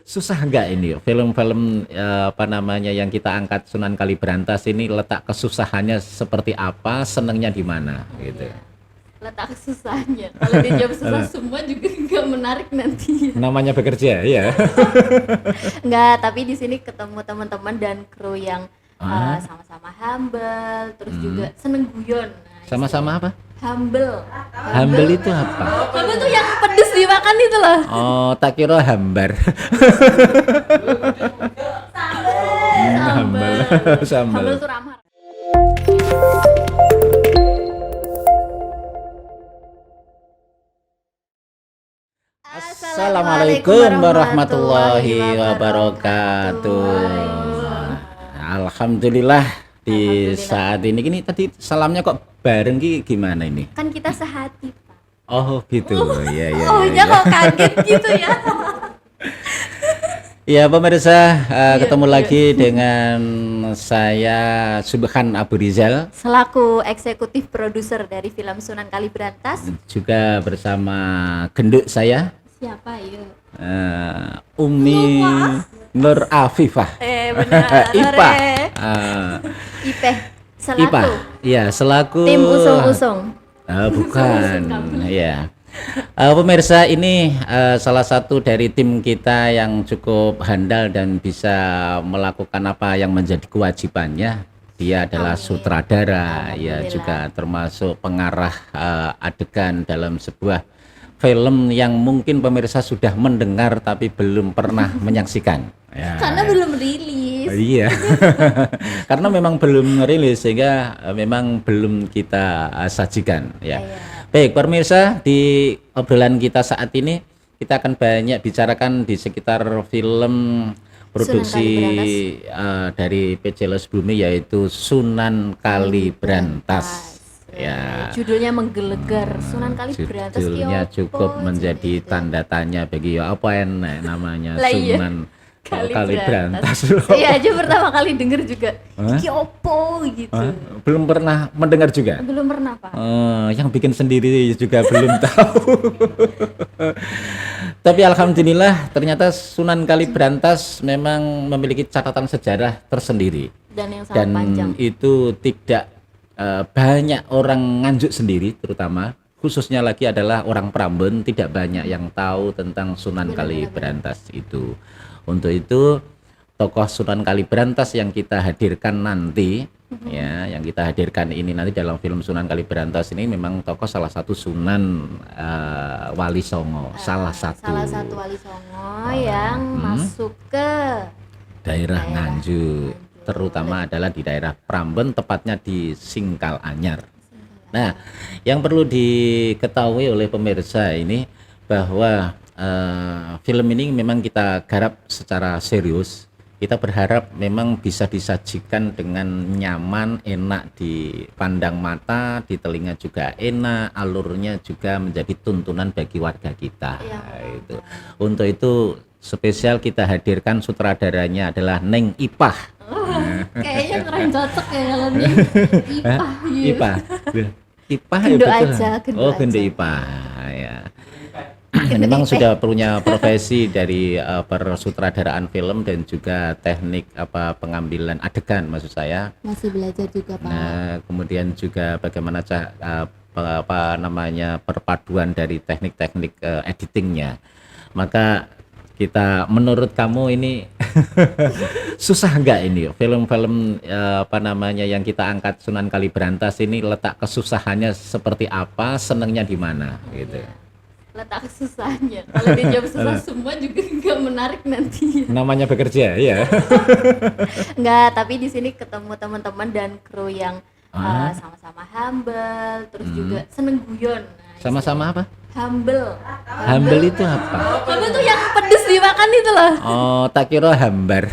Susah nggak ini film-film apa namanya yang kita angkat Sunan Kaliberantas ini letak kesusahannya seperti apa, senengnya di mana gitu. Iya, letak kesusahannya. Kalau dijawab susah semua juga nggak menarik nanti. Namanya bekerja, ya. Nggak, tapi di sini ketemu teman-teman dan kru yang Ah, sama-sama humble, terus juga seneng guyon. Nah, sama-sama apa? humble. Humble itu apa? Humble tuh yang pedes dimakan itu loh. Oh, tak kira hambar. Sambal. Sambal. Humble tuh ramah. Assalamualaikum warahmatullahi wabarakatuh. Alhamdulillah di saat ini tadi salamnya kok bareng gimana ini? Kan kita sehati, Pak. Oh gitu, ya ya. Ohnya kok kaget gitu ya. Ya pemirsa, ketemu lagi dengan saya Subhan Abu Rizal, Selaku eksekutif produser dari film Sunan Kaliberantas. juga bersama genduk saya Siapa yuk? Umi Nur Afifah. Benar. Ipa. Ipeh. Ipa. Selaku Iya, selaku tim usung-usung. bukan. Ya. Pemirsa, ini salah satu dari tim kita yang cukup handal dan bisa melakukan apa yang menjadi kewajibannya. Dia adalah sutradara, ya, Alhamdulillah. juga termasuk pengarah adegan dalam sebuah film yang mungkin pemirsa sudah mendengar tapi belum pernah menyaksikan. Ya. Karena belum rilis. Iya, karena memang belum rilis sehingga memang belum kita sajikan. Ya. Iya. Baik, pemirsa, di obrolan kita saat ini kita akan banyak bicarakan di sekitar film produksi dari PJ Les Bumi, yaitu Sunan Kaliberantas. Ya. Judulnya menggelegar. Sunan Kaliberantas. Judulnya cukup menjadi tanda tanya bagi apa enak namanya Lah iya. Sunan Kaliberantas. Iya aja pertama kali denger juga. Iki opo gitu. Belum pernah mendengar juga. Belum pernah, Pak. Yang bikin sendiri juga belum tahu. Tapi alhamdulillah ternyata Sunan Kaliberantas memang memiliki catatan sejarah tersendiri. Dan yang sangat Dan panjang. itu tidak banyak orang Nganjuk sendiri terutama, khususnya lagi adalah orang Prambon, tidak banyak yang tahu tentang Sunan Kaliberantas itu. Untuk itu tokoh Sunan Kaliberantas yang kita hadirkan nanti, ya, yang kita hadirkan ini nanti dalam film Sunan Kaliberantas ini memang tokoh salah satu Sunan Wali Songo, salah satu Wali Songo yang masuk ke daerah Nganjuk, terutama adalah di daerah Prambon, tepatnya di Singkal Anyar. Nah, yang perlu diketahui oleh pemirsa ini bahwa film ini memang kita garap secara serius. Kita berharap memang bisa disajikan dengan nyaman, enak dipandang mata, di telinga juga enak, alurnya juga menjadi tuntunan bagi warga kita. Nah, itu. Untuk itu spesial kita hadirkan sutradaranya adalah Neng Ipah. Kayaknya kurang cocok ya kalau nih. Ipah. Ipah. Ipah ya Genduk betul. aja, genduk Oh, genduk aja. Ipah. Ya. Memang sudah punya profesi dari persutradaraan film dan juga teknik pengambilan adegan maksud saya. Masih belajar juga, Pak. Nah, kemudian juga bagaimana perpaduan dari teknik-teknik editingnya. Maka menurut kamu ini susah nggak ini film-film yang kita angkat Sunan Kaliberantas ini letak kesusahannya seperti apa, senengnya di mana gitu. Letak kesusahannya. Kalau dijawab susah semua juga nggak menarik nanti. Namanya bekerja, ya. Nggak, tapi di sini ketemu teman-teman dan kru yang sama-sama humble, terus juga seneng guyon. Nah, Sama-sama apa? humble. Humble itu apa? Humble tuh yang pedes dimakan itu loh. Oh, tak kira hambar.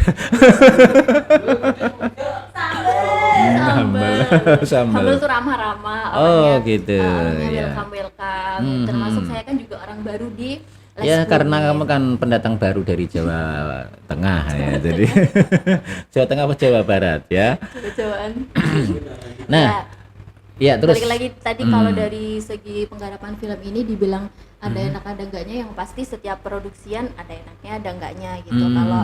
Sambal. Sambal. Humble tuh ramah-ramah. Oh, orangnya, gitu, orangnya ya. welcome. Termasuk saya kan juga orang baru di Les Ya, Bumi. karena kamu kan pendatang baru dari Jawa Tengah ya. Jadi Jawa Tengah apa Jawa Barat ya? Jawa-jawaan. Nah, Ya, Iya, terus balik lagi tadi kalau dari segi penggarapan film ini dibilang ada enak ada enggaknya, yang pasti setiap produksian ada enaknya ada enggaknya gitu. Kalau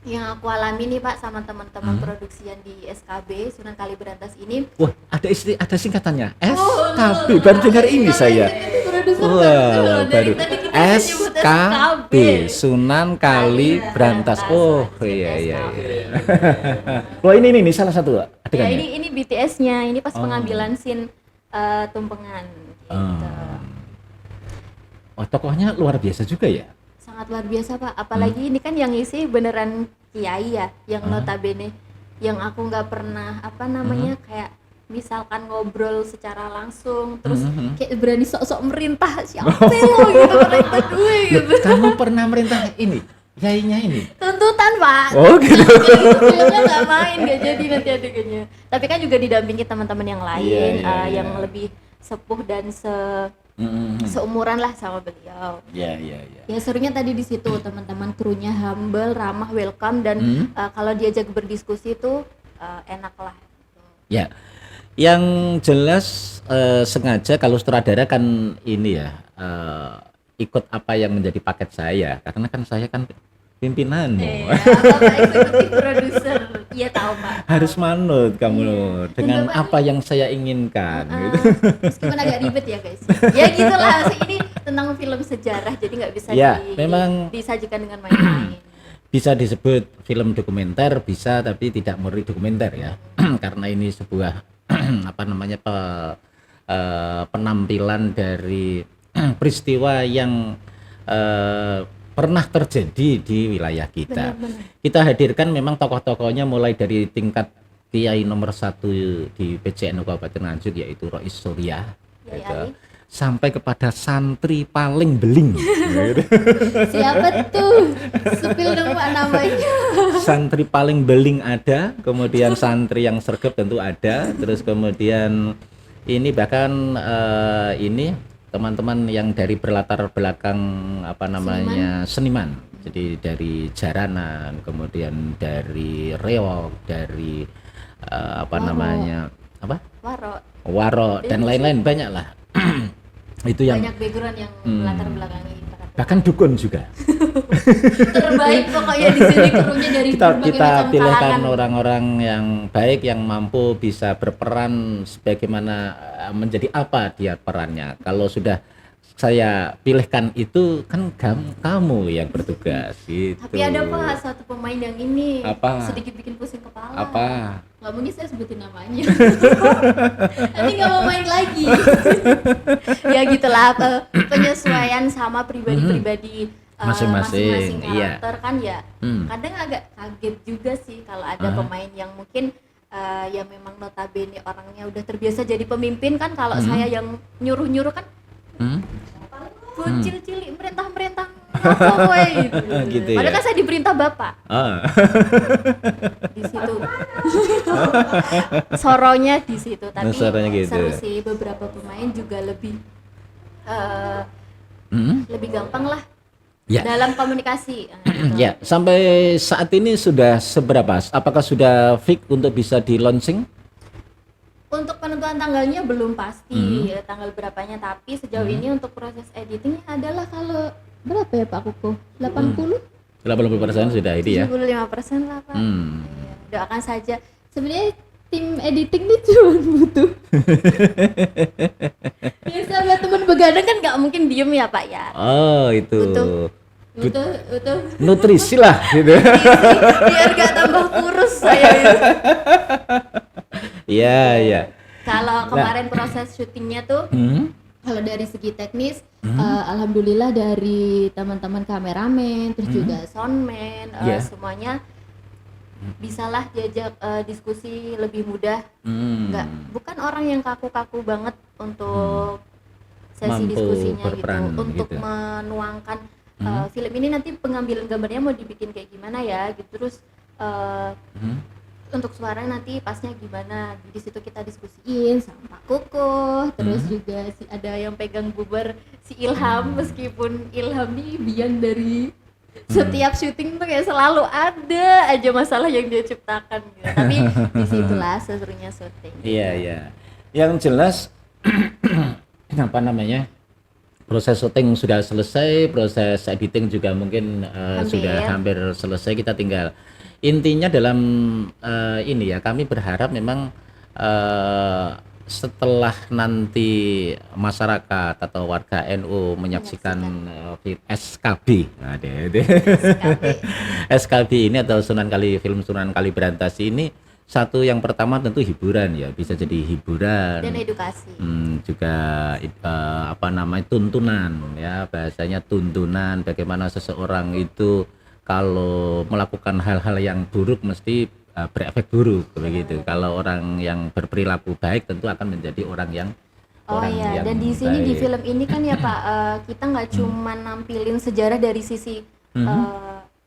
yang aku alami nih Pak sama teman-teman produksian di SKB Sunan Kaliberantas ini, wah, ada singkatannya. SKB, baru dengar ini saya. Wah, baru. tadi kita menyebut SKB, Sunan Kaliberantas. Oh, iya. Wah, ini salah satu ya adegannya. ini BTS-nya, ini pas pengambilan scene tumpengan gitu. Oh, tokohnya luar biasa juga ya. Sangat luar biasa Pak, apalagi ini kan yang isi beneran kiai ya, yang notabene yang aku nggak pernah apa namanya kayak misalkan ngobrol secara langsung terus kayak berani sok-sok merintah siapa lo gitu, merintah gue gitu. Kamu pernah merintah ini, kiainya ini? Tuntutan Pak. Oh gitu. Filmnya nggak main, nggak jadi nanti adegannya. Tapi kan juga didampingi teman-teman yang lain yang lebih sepuh dan seumuran lah sama beliau. Iya. Ya serunya tadi di situ teman-teman krunya humble, ramah, welcome dan kalau diajak berdiskusi tuh enak lah. Ya, yang jelas sengaja kalau sutradara kan ini ya ikut apa yang menjadi paket saya, karena kan saya kan pimpinanmu. Bapak eksekutif produser, iya tahu Pak. Harus manut kamu dengan apa yang saya inginkan. Gitu. Meskipun agak ribet ya guys. Ya gitulah, ini tentang film sejarah jadi nggak bisa memang disajikan dengan main-main. Bisa disebut film dokumenter, bisa, tapi tidak murni dokumenter ya. Karena ini sebuah apa namanya penampilan dari peristiwa yang pernah terjadi di wilayah kita. Benar. Kita hadirkan memang tokoh-tokohnya mulai dari tingkat kiai nomor 1 di PCNU Kabupaten Nganjuk yaitu Rois Surya, gitu. Sampai kepada santri paling beling. Siapa tuh? Sepil dong Pak namanya. Santri paling beling ada, kemudian santri yang sregep tentu ada, terus kemudian ini bahkan ini teman-teman yang dari berlatar belakang apa namanya seniman. Jadi dari jaranan, kemudian dari reog, dari namanya apa? Waro dan lain-lain banyak lah. Itu yang banyak background yang latar belakangnya. Bahkan dukun juga. Terbaik pokoknya di sini krunya dari kita pilihkan orang-orang yang baik yang mampu bisa berperan sebagaimana menjadi apa dia perannya. Kalau sudah saya pilihkan itu kan kamu yang bertugas gitu. Tapi ada Pak satu pemain yang ini sedikit bikin pusing kepala. Apa? Nggak mungkin saya sebutin namanya. Nanti nggak mau main lagi. Ya gitulah penyesuaian sama pribadi-pribadi masing-masing karakter kan ya. Kadang agak kaget juga sih kalau ada pemain yang mungkin yang memang notabene orangnya udah terbiasa jadi pemimpin kan. Kalau saya yang nyuruh-nyuruh kan bocil cilik merintah-merintah apa woy gitu. Padahal kan saya diperintah bapak. Di situ. Soronya di situ, tapi gitu. seru sih, beberapa pemain juga lebih lebih gampang lah dalam komunikasi. Ya, sampai saat ini sudah seberapa? Apakah sudah fix untuk bisa di launching? Untuk penentuan tanggalnya belum pasti tanggal berapanya, tapi sejauh ini untuk proses editingnya adalah kalau berapa ya Pak Kuko? 80% sudah ini ya. 75% lah Pak. Doakan saja. Sebenarnya tim editing ini cuma butuh biasa buat teman begadang kan nggak mungkin diem ya Pak ya. Oh itu butuh nutrisi lah gitu. Biar gak tambah kurus saya itu. Iya. Kalau kemarin proses syutingnya tuh, kalau dari segi teknis, alhamdulillah dari teman-teman kameramen, terus juga soundman, semuanya bisalah diajak diskusi lebih mudah. Bukan orang yang kaku-kaku banget untuk sesi diskusinya gitu, untuk menuangkan film ini nanti pengambilan gambarnya mau dibikin kayak gimana ya, gitu terus. Untuk suara nanti pasnya gimana, di situ kita diskusiin sama Pak Koko, terus juga ada yang pegang bubar si Ilham, meskipun Ilham nih biang dari Setiap syuting tuh kayak selalu ada aja masalah yang dia ciptakan gitu. Tapi disitulah serunya syuting. Iya, iya. Yang jelas apa namanya? Proses syuting sudah selesai, proses editing juga mungkin sudah hampir selesai. Kita tinggal intinya dalam ini ya, kami berharap memang setelah nanti masyarakat atau warga NU menyaksikan SKB, nah, SKB ini atau film Sunan Kaliberantas ini, satu yang pertama tentu hiburan ya, bisa jadi hiburan dan edukasi. Juga apa namanya, tuntunan ya, bahasanya tuntunan bagaimana seseorang itu kalau melakukan hal-hal yang buruk mesti berefek buruk begitu. Kalau orang yang berperilaku baik tentu akan menjadi orang yang yang dan di sini baik. di film ini kan ya Pak, kita nggak cuma nampilin sejarah dari sisi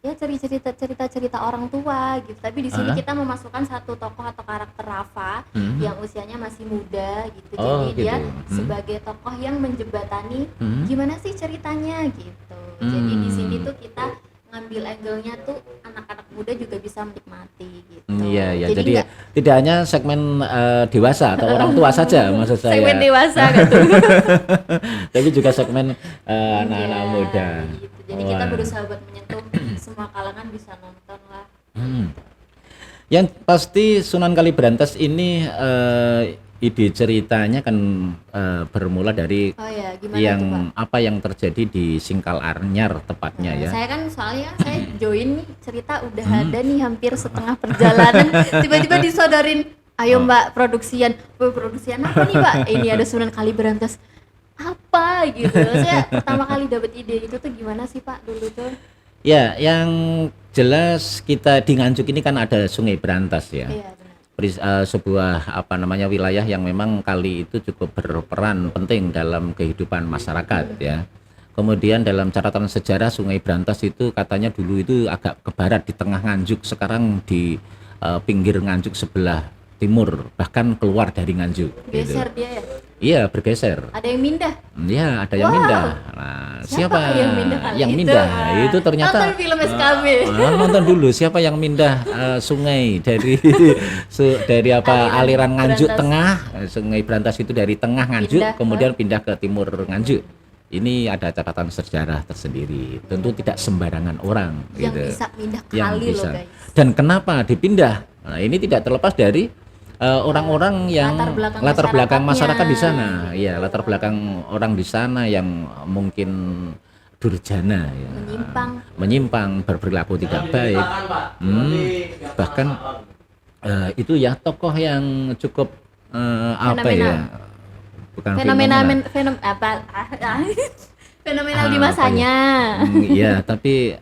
ya cerita orang tua gitu, tapi di sini kita memasukkan satu tokoh atau karakter Rafa yang usianya masih muda gitu. Jadi gitu. dia sebagai tokoh yang menjembatani gimana sih ceritanya gitu. Jadi di sini tuh kita ngambil angle-nya tuh anak-anak muda juga bisa menikmati gitu. Iya, ya. Jadi tidak hanya segmen dewasa atau orang tua saja maksud saya. Segmen dewasa gitu. Tapi juga segmen anak-anak muda. Gitu. Jadi kita berusaha buat menyentuh semua kalangan bisa nonton lah. Yang pasti Sunan Kaliberantas ini ide ceritanya kan bermula dari yang apa yang terjadi di Singkalarnyar tepatnya ya. Saya kan soalnya saya join nih cerita udah ada nih hampir setengah perjalanan, tiba-tiba disodorin, ayo Mbak produksian apa nih Mbak? Ini ada Sunan Kaliberantas apa gitu. Saya pertama kali dapat ide itu tuh gimana sih Pak dulu tuh? Ya, yang jelas kita di Nganjuk ini kan ada Sungai Berantas ya. Iya, sebuah apa namanya wilayah yang memang kali itu cukup berperan penting dalam kehidupan masyarakat ya. Kemudian dalam catatan sejarah Sungai Berantas itu katanya dulu itu agak ke barat di tengah Nganjuk, sekarang di pinggir Nganjuk sebelah timur, bahkan keluar dari Nganjuk. Geser gitu. Dia ya? Iya, bergeser. Ada yang mindah? Iya, ada yang mindah. Nah, siapa yang mindah kali yang itu? mindah? Itu ternyata nonton film SKB. Nonton dulu siapa yang mindah sungai dari dari apa aliran Nganjuk Berantas. Tengah. Sungai Berantas itu dari tengah Nganjuk kemudian pindah ke timur Nganjuk. Ini ada catatan sejarah tersendiri. Tentu tidak sembarangan orang yang gitu. bisa pindah Yang kali bisa. loh guys. Dan kenapa dipindah? Nah, ini tidak terlepas dari orang-orang yang latar belakang masyarakat di sana, ya latar belakang orang di sana yang mungkin durjana, ya, menyimpang, berperilaku tidak baik, bahkan itu ya tokoh yang cukup apa ya, bukan fenomenal di masanya. Iya, tapi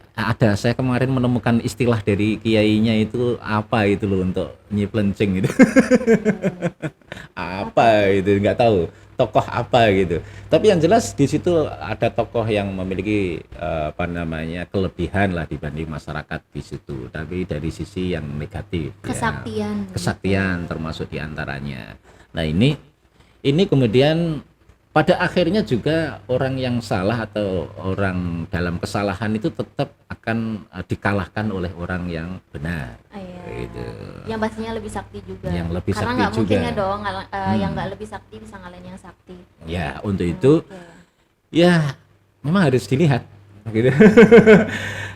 saya kemarin menemukan istilah dari kiainya itu apa itu loh untuk nyiplencing gitu. Apa itu nggak tahu tokoh apa gitu. Tapi yang jelas di situ ada tokoh yang memiliki apa namanya kelebihan lah dibanding masyarakat di situ. Tapi dari sisi yang negatif. Kesaktian termasuk diantaranya. Nah ini kemudian pada akhirnya juga orang yang salah atau orang dalam kesalahan itu tetap akan dikalahkan oleh orang yang benar. Gitu. Yang pastinya lebih sakti juga. Yang lebih karena sakti nggak mungkin juga. ya dong, yang nggak lebih sakti bisa ngalahin yang sakti. Ya untuk itu, ya memang harus dilihat. Gitu.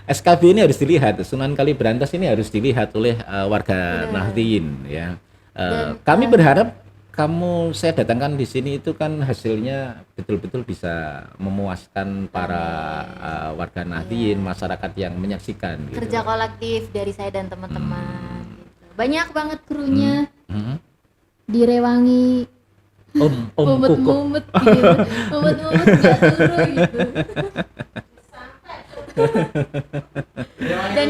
SKB ini harus dilihat. Sunan Kaliberantas ini harus dilihat oleh warga Nahdliyin. Ya. Kami berharap saya datangkan di sini itu kan hasilnya betul-betul bisa memuaskan para warga Nahdliyin, masyarakat yang menyaksikan. Gitu. Kerja kolektif dari saya dan teman-teman. Gitu. Banyak banget krunya. Direwangi. Mumet-mumet gitu. Mumet-mumet gak turu gitu. Dan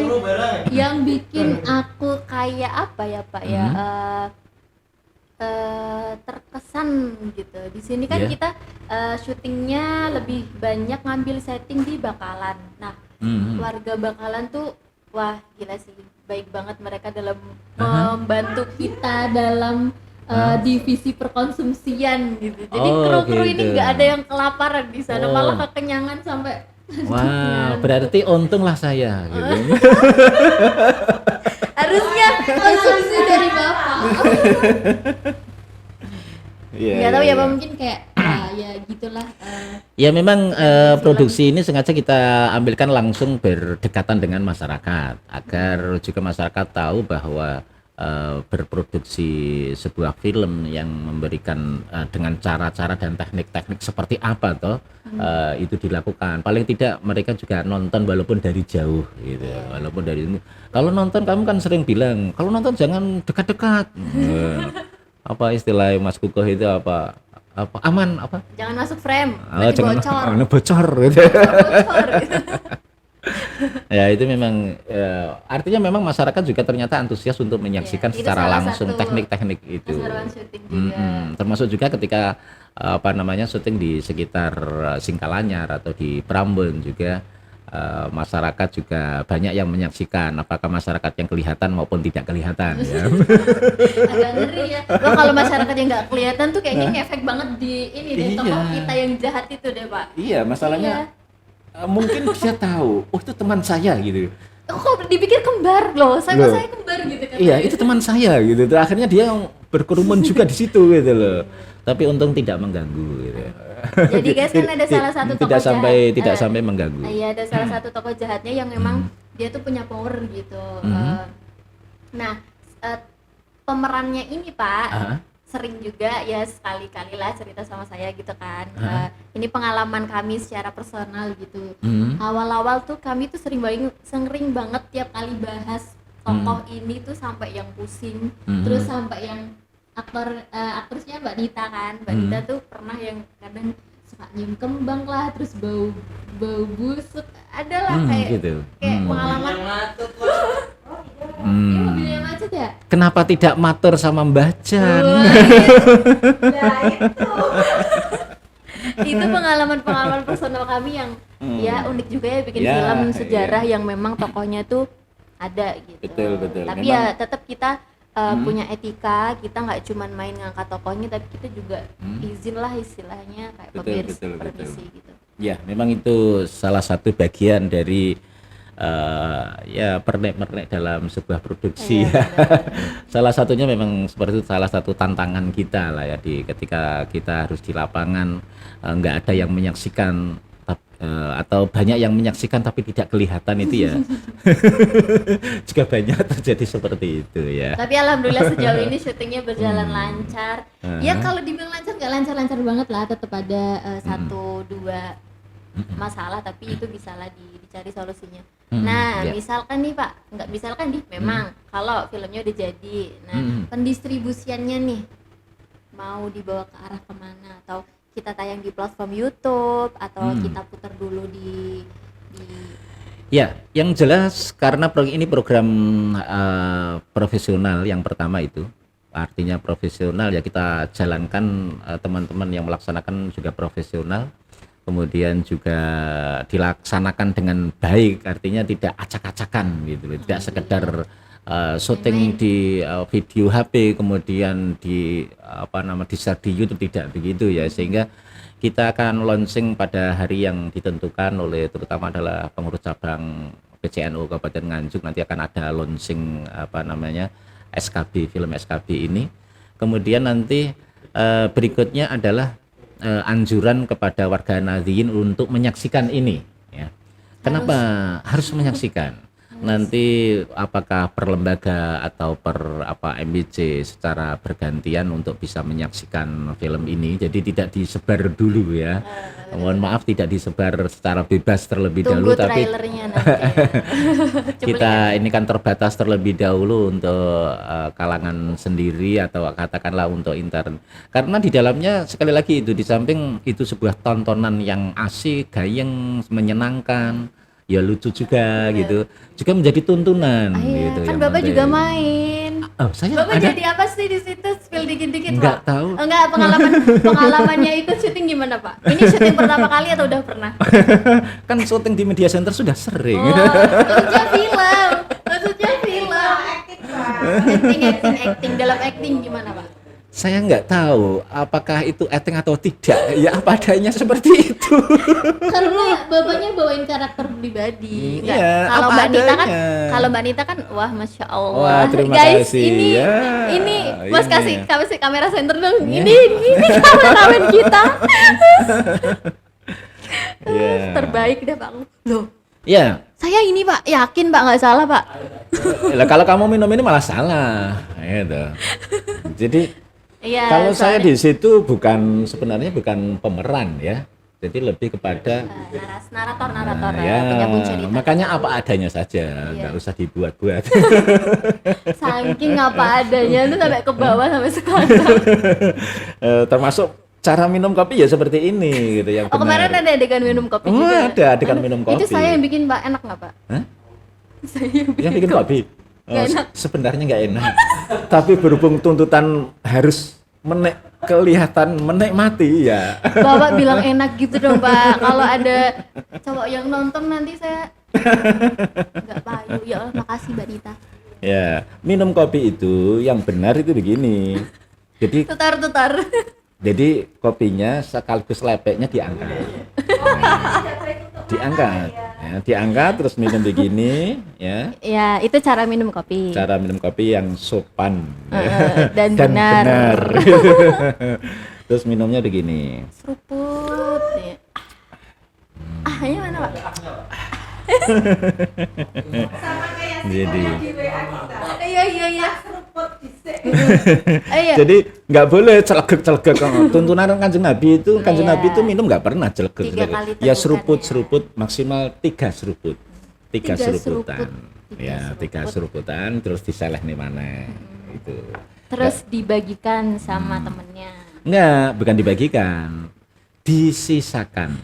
yang bikin aku kayak apa ya Pak ya? Terkesan gitu. Di sini kan kita syutingnya lebih banyak ngambil setting di Bakalan. Nah, warga Bakalan tuh wah gila sih, baik banget mereka dalam membantu kita dalam divisi perkonsumsian gitu. Jadi kru-kru gitu. ini nggak ada yang kelaparan di sana, malah kekenyangan sampai Wah, berarti untunglah saya gitu. Harusnya konsumsi dari bapak. Iya, Nggak tahu iya, ya Pak, iya. mungkin kayak ya gitulah. Ya memang film. produksi ini sengaja kita ambilkan langsung berdekatan dengan masyarakat agar juga masyarakat tahu bahwa berproduksi sebuah film yang memberikan dengan cara-cara dan teknik-teknik seperti apa toh itu dilakukan. Paling tidak mereka juga nonton walaupun dari jauh gitu. Walaupun dari kalau nonton kamu kan sering bilang kalau nonton jangan dekat-dekat. Apa istilah Mas Kukoh itu apa aman apa Jangan masuk frame, nanti jangan bocor. bocor gitu. Bocor gitu. Ya itu memang artinya memang masyarakat juga ternyata antusias untuk menyaksikan Itu secara salah langsung satu teknik-teknik itu. Keseruan syuting juga. Termasuk juga ketika apa namanya syuting di sekitar Singkalanyar atau di Prambon juga masyarakat juga banyak yang menyaksikan, apakah masyarakat yang kelihatan maupun tidak kelihatan ya. Agak ngeri ya. Loh, kalau masyarakat yang nggak kelihatan tuh kayaknya ngefek banget di ini deh, Iya. tokoh kita yang jahat itu deh Pak. Iya, masalahnya mungkin dia tahu, oh itu teman saya gitu. Oh, kok dipikir kembar loh, saya Loh. kok saya kembar gitu kan. Iya, itu teman saya gitu. Terus akhirnya dia berkerumun juga di situ gitu loh. Tapi untung tidak mengganggu gitu. Jadi guys kan ada salah satu tokoh tidak sampai jahat. tidak sampai mengganggu. Iya, ada salah satu tokoh jahatnya yang memang dia tuh punya power gitu. Nah, pemerannya ini Pak Ah. sering juga ya sekali-kali lah cerita sama saya gitu kan. Ini pengalaman kami secara personal gitu. Awal-awal tuh kami tuh sering banget tiap kali bahas tokoh ini tuh sampai yang pusing, terus sampai yang aktrisnya Mbak Dita kan. Mbak Dita tuh pernah yang kadang suka nyium kembang lah, terus bau busuk, adalah kayak gitu. pengalaman. Ini mobilnya macet ya? Kenapa tidak matur sama Mbah Jan? Nah, itu pengalaman personal kami yang ya unik juga ya bikin Ya, film sejarah yang memang tokohnya tuh ada gitu. Betul. Tapi Memang- ya tetap kita punya etika, kita nggak cuman main ngangkat tokohnya, tapi kita juga izin lah istilahnya kayak Betul. permisi gitu. Ya, memang itu salah satu bagian dari ya pernek-pernek dalam sebuah produksi. Salah satunya memang seperti itu, salah satu tantangan kita lah ya ketika kita harus di lapangan nggak ada yang menyaksikan atau banyak yang menyaksikan tapi tidak kelihatan itu ya. Juga banyak terjadi seperti itu ya. Tapi alhamdulillah sejauh ini syutingnya berjalan lancar. Ya kalau dibilang lancar nggak lancar banget lah, tetap ada satu dua masalah, tapi itu bisalah dicari solusinya. Nah, ya. misalkan nih Pak, nggak misalkan nih, memang kalau filmnya udah jadi, nah pendistribusiannya nih mau dibawa ke arah kemana, atau kita tayang di platform YouTube atau kita putar dulu di Ya, yang jelas karena ini program profesional yang pertama itu, artinya profesional ya kita jalankan, teman-teman yang melaksanakan juga profesional, kemudian juga dilaksanakan dengan baik, artinya tidak acak-acakan gitu, tidak sekedar syuting di video HP kemudian di di-share di YouTube, tidak begitu ya, sehingga kita akan launching pada hari yang ditentukan oleh terutama adalah pengurus cabang PCNU Kabupaten Nganjuk. Nanti akan ada launching SKB, film SKB ini. Kemudian nanti berikutnya adalah anjuran kepada warga Nahdliyin untuk menyaksikan ini ya. Kenapa harus menyaksikan? Nanti apakah per lembaga atau per MBC secara bergantian untuk bisa menyaksikan film ini, jadi tidak disebar dulu ya. Mohon maaf, tidak disebar secara bebas terlebih dahulu, tapi trailernya nanti. kita ini kan terbatas terlebih dahulu untuk kalangan sendiri atau katakanlah untuk intern, karena di dalamnya sekali lagi itu di samping itu sebuah tontonan yang asik, gayeng, menyenangkan, ya lucu juga gitu, juga menjadi tuntunan gitu. Kan yang Bapak penting. juga main. Oh, saya Bapak ada. jadi apa sih di situ? Spill dikit-dikit Nggak Pak. tahu. Enggak, pengalamannya itu syuting gimana Pak? Ini syuting pertama kali atau udah pernah? Kan syuting di media center sudah sering. Oh, maksudnya film. Acting dalam acting gimana Pak? Saya nggak tahu apakah itu acting atau tidak. Ya apa adanya seperti itu. Karena bapaknya bawain karakter pribadi. Nggak, Iya, kalau apa Mbak Nita kan, adanya. kalau Mbak Nita kan, wah masya Allah. Wah, terima Guys, kasih. ini, Ya, ini, Mas ini. kasih kamera center dong. Ya. Ini kameramen kita. Ya. Terbaik deh Pak. Loh, Ya, saya ini Pak, yakin Pak nggak salah Pak. lah kalau kamu minum ini malah salah. Gitu. Jadi Iya. kalau saya soalnya- di situ sebenarnya bukan pemeran ya. Jadi lebih kepada narator ya, penyambung cerita. makanya apa adanya saja, nggak usah dibuat-buat. Saking apa adanya itu sampai ke bawah sampai sekarang. Termasuk cara minum kopi ya seperti ini gitu yang Oh, kemarin benar. ada adegan minum kopi Oh, juga. ada adegan minum kopi. Itu saya yang bikin Pak, enak nggak Pak? Hah? Saya yang Yang bikin kopi. Oh, Nggak enak. sebenarnya nggak enak. Tapi berhubung tuntutan harus kelihatan menikmati ya. Bapak bilang enak gitu dong Pak. Kalau ada cowok yang nonton nanti saya nggak payu. Ya Allah, makasih Mbak Nita. Ya, minum kopi itu yang benar itu begini. Jadi kopinya sekaligus lepeknya diangkat. Diangkat. Ya, diangkat terus minum begini ya. Ya, itu cara minum kopi. Cara minum kopi yang sopan Dan benar. Terus minumnya begini. Seruput. Ya. Ini mana Pak? Jadi Iya. Iya. jadi nggak boleh celegek tuntunan Kanjeng Nabi itu Nabi itu minum nggak pernah celegek. 3 kali Ya tegukan, seruput maksimal 3 seruput. 3 Tiga seruputan. seruput. Ya, 3 seruputan terus diseleh nih mana. Itu. Terus dibagikan sama temennya. Enggak, bukan dibagikan. Disisakan.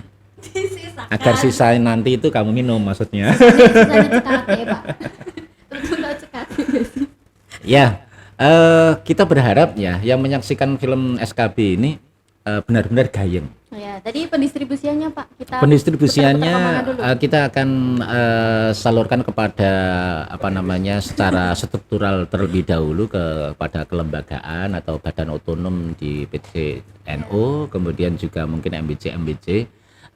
Agar sisa nanti itu kamu minum maksudnya. Sisanya cekate Pak. Terus nggak cekate nggak sih? Ya, kita berharap ya yang menyaksikan film SKB ini benar-benar gayeng. Ya, tadi pendistribusiannya Pak, kita Pendistribusiannya putar-putar kemana dulu? kita akan salurkan kepada secara struktural terlebih dahulu kepada kelembagaan atau badan otonom di PCNO, kemudian juga mungkin MBC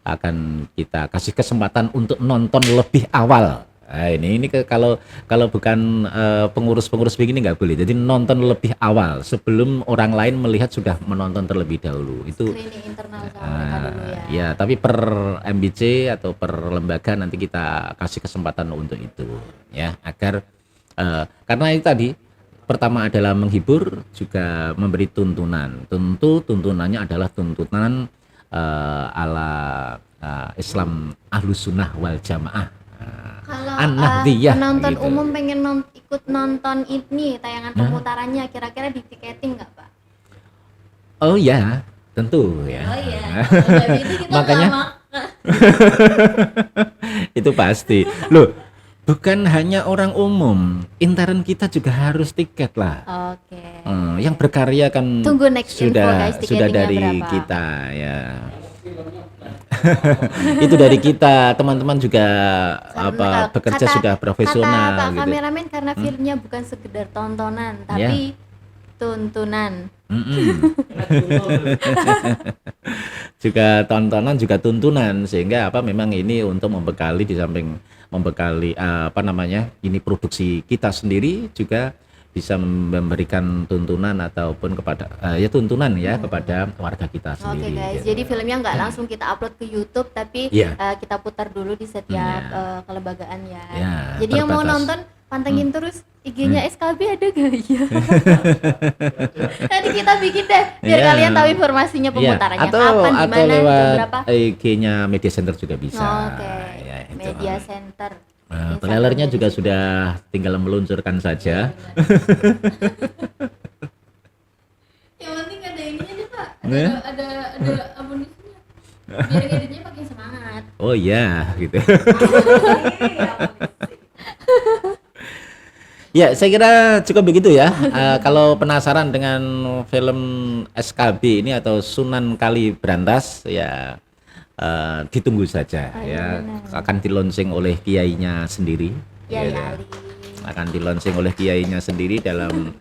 akan kita kasih kesempatan untuk nonton lebih awal. Nah, ini kalau bukan pengurus-pengurus begini nggak boleh. Jadi nonton lebih awal sebelum orang lain melihat sudah menonton terlebih dahulu. Itu Screening internal sama mereka dulu ya. ya, tapi per MBC atau per lembaga nanti kita kasih kesempatan untuk itu ya, agar karena itu tadi pertama adalah menghibur, juga memberi tuntunan. Tentu tuntunannya adalah tuntunan ala Islam Ahlus Sunnah wal Jamaah. Kalau An-Nahdiyah penonton gitu. umum pengen ikut nonton ini tayangan pemutarannya, kira-kira di tiketing nggak Pak? Oh ya, tentu ya. Oh iya. Jadi itu kita Makanya- lama. Itu pasti. Loh, bukan hanya orang umum, intern kita juga harus tiket lah. Oke. Yang berkarya kan Tunggu next info, guys, sudah tiketingnya dari berapa? kita ya. Itu dari kita, teman-teman juga Karena bekerja kata- sudah profesional kata Pak gitu. kameramen, karena filmnya bukan sekedar tontonan, tapi tuntunan. Juga tontonan juga tuntunan, sehingga memang ini untuk membekali, di samping membekali ini produksi kita sendiri, juga bisa memberikan tuntunan ataupun kepada tuntunan ya kepada warga kita Oke sendiri. guys, gitu. jadi filmnya nggak langsung kita upload ke YouTube, tapi Iya. kita putar dulu di setiap kelembagaan ya. Ya, Jadi yang mau terbatas. nonton pantengin terus IG-nya SKB ada gak ya? Nanti kita bikin deh biar Iya. kalian tahu informasinya pemutarannya atau kapan, di mana, jam lewat berapa. IG-nya Media Center juga bisa. Oke. Ya, itu. Media Center. Trailernya juga sudah tinggal meluncurkan saja. Yang penting ada ininya deh Pak. Eh? Ada amunisinya. Biar editnya makin semangat. Oh iya, gitu. Ya, saya kira cukup begitu ya. Kalau penasaran dengan film SKB ini atau Sunan Kali Brantas, ya ditunggu saja ya. Akan di-launching oleh kiainya sendiri. Ya, Ya, ya. akan di-launching oleh kiainya sendiri dalam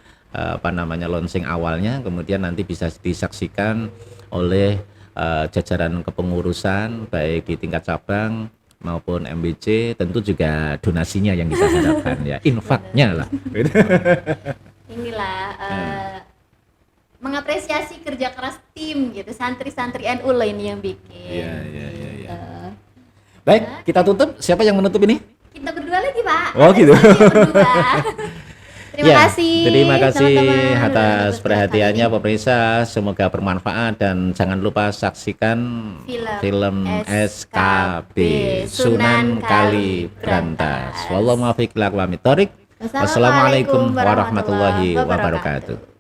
launching awalnya, kemudian nanti bisa disaksikan oleh jajaran kepengurusan baik di tingkat cabang maupun MBC, tentu juga donasinya yang kita harapkan ya, infaknya lah. Inilah mengapresiasi kerja keras tim gitu, santri-santri NU loh ini yang bikin. Iya. Baik, kita tutup. Siapa yang menutup ini? Kita berdua lagi, Pak. Oh gitu. Terima kasih. Terima kasih teman-teman, atas udah perhatiannya pemirsa. Semoga bermanfaat dan jangan lupa saksikan film SKB Sunan Kaliberantas. Wallahu muwaffiq ila aqwamit thoriq. Wassalamualaikum warahmatullahi wabarakatuh.